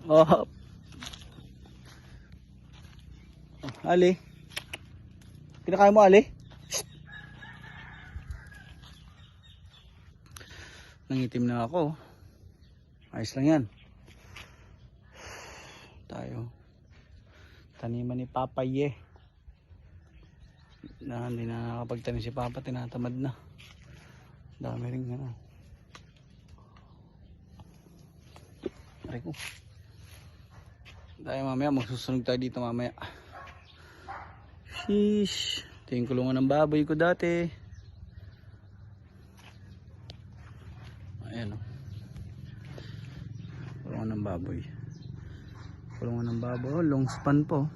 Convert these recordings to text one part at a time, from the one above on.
Oh, Ali. Kinakain mo, Ali? Nangitim na ako. Ayos lang yan. Tayo. Taniman ni Papa Ye. Na hindi na nakapagtanim si Papa, tinatamad na. Dami rin ano. Aray ko. Tayo mamaya, magsusunog tayo dito mamaya. Sheesh. Ito yung kulungan ng baboy ko dati. Ayan o. Kulungan ng baboy. Kulungan ng baboy. Oh, long span po.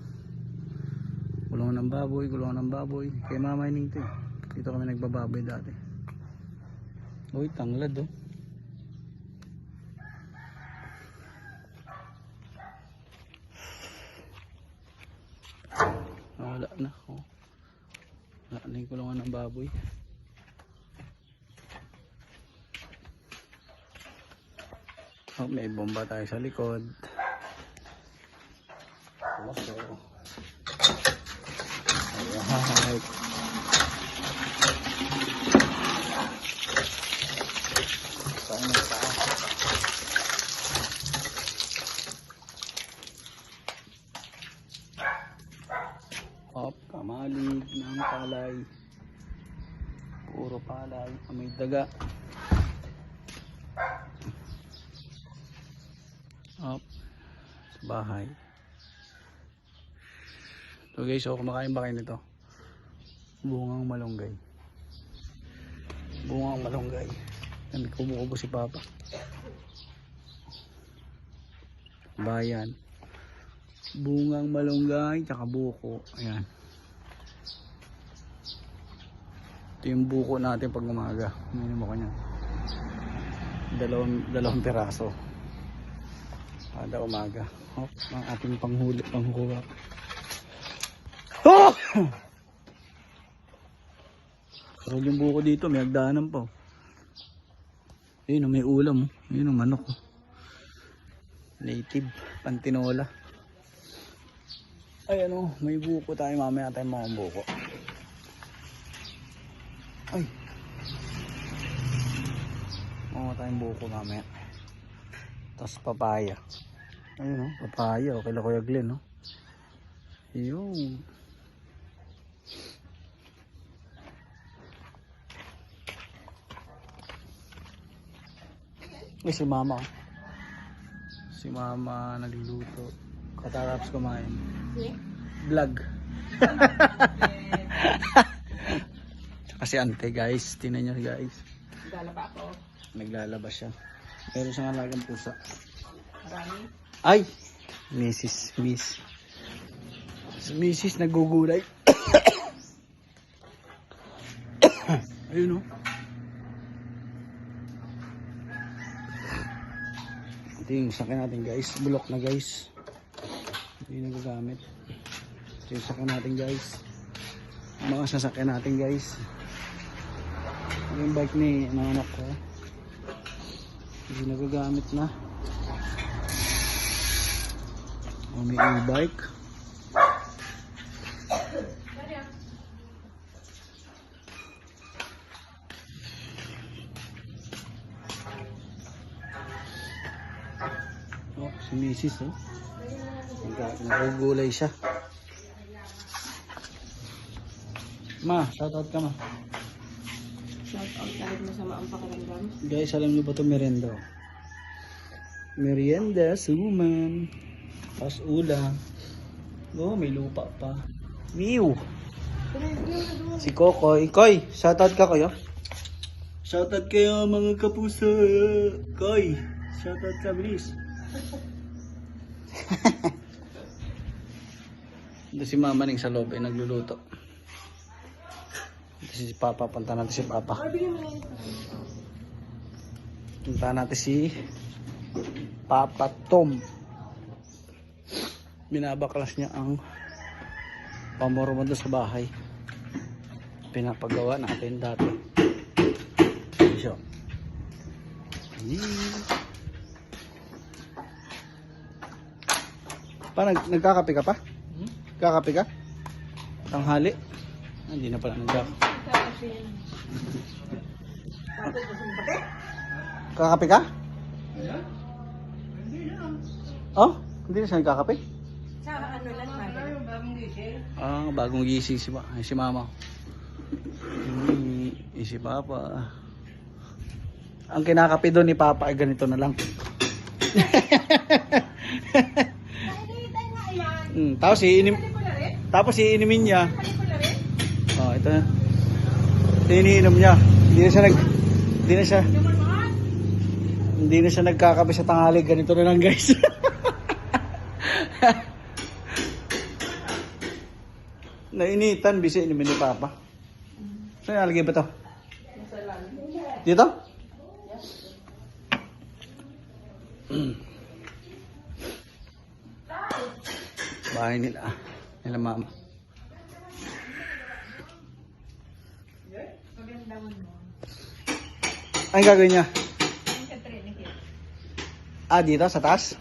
Kulungan ng baboy, kulungan ng baboy. Kaya mamayining ito eh. Dito kami nagbababoy dati. Uy, tanglad oh. Wala na oh. Wala na yung kulungan ng baboy. Oh, may bomba tayo sa likod. Alright. Saan na sa Hop, kamalig ng palay. Puro palay. May daga. Hop. Sa bahay. So guys, so kumakain ba kayo nito? Bungang malunggay. Bungang malunggay. Yan, kumukubo si Papa. Bayan. Bungang malunggay, tsaka buko. Ayan. Ito yung buko natin pag umaga. Ano mo kanya? Dalawang piraso. Kada umaga. Oh, ang ating panghuli, panghuwa. Oh! Pero yung buko dito, may hagdanan pa. Ayun, may ulam. Ayun, manok. Native, pantinola. Ay, ano, may buko tayo. Mamaya tayo mga buko. Ay. Mga tayong buko mamaya. Tapos papaya. Ayun, papaya. Okay lang Kuya Glenn, no? Ayun. Eh, si Mama. Si Mama nagluluto. Katatapos kumain. Vlog. Tsaka si Ante guys. Tingnan nyo guys. Naglalaba ako. Naglalaba siya. Meron siyang alagang pusa. Marami. Ay! Miss. Si Mrs. nagugulay. Ayun o. Ito yung sakin natin guys. Bulok na guys. Ito yung nagagamit. Ito yung sakin natin guys. Mga sasakyan natin guys. Ito yung bike ni anak ko. Hindi nagagamit na. O may e-bike. Oh, si Mrs. oh. Nagugulay siya. Ma, shoutout ka ma. Shoutout kahit masama ang pakiramdam. Guys, alam niyo ba ito merienda? Merienda, suman. Tapos ulam. Oh, may lupa pa. Mew! Si Kokoy. Koy, shoutout ka kayo. Shoutout kayo mga kapuso. Koy, shoutout ka bilis. Ito si Mama ning sa loob ay nagluluto. Ito si Papa, punta natin si Papa. Punta natin si Papa Tom. Binabaklas niya ang pamormo doon sa bahay. Pinapagawa natin dati. So, Pa, nagkakape ka pa? Kakape ka? Tanghali? Ah, hindi na pala nagkakape. Kasi yan. Kakape ka? Oh, hindi na siya nagkakape? Sa ano lang natin. Bagong gising si mama. Si papa. Ang kinakape doon ni papa ay ganito na lang. Tapos iinimin niya. Oh, ito na. Iniinom niya. Hindi na siya nagkakape sa tanghali, ganito na lang, guys. Nainitan, busy inimin ni papa. Saan nalagay ba to? Dito? Bahay nila. Nila mama. Ay, gagawin niya? Dito sa taas?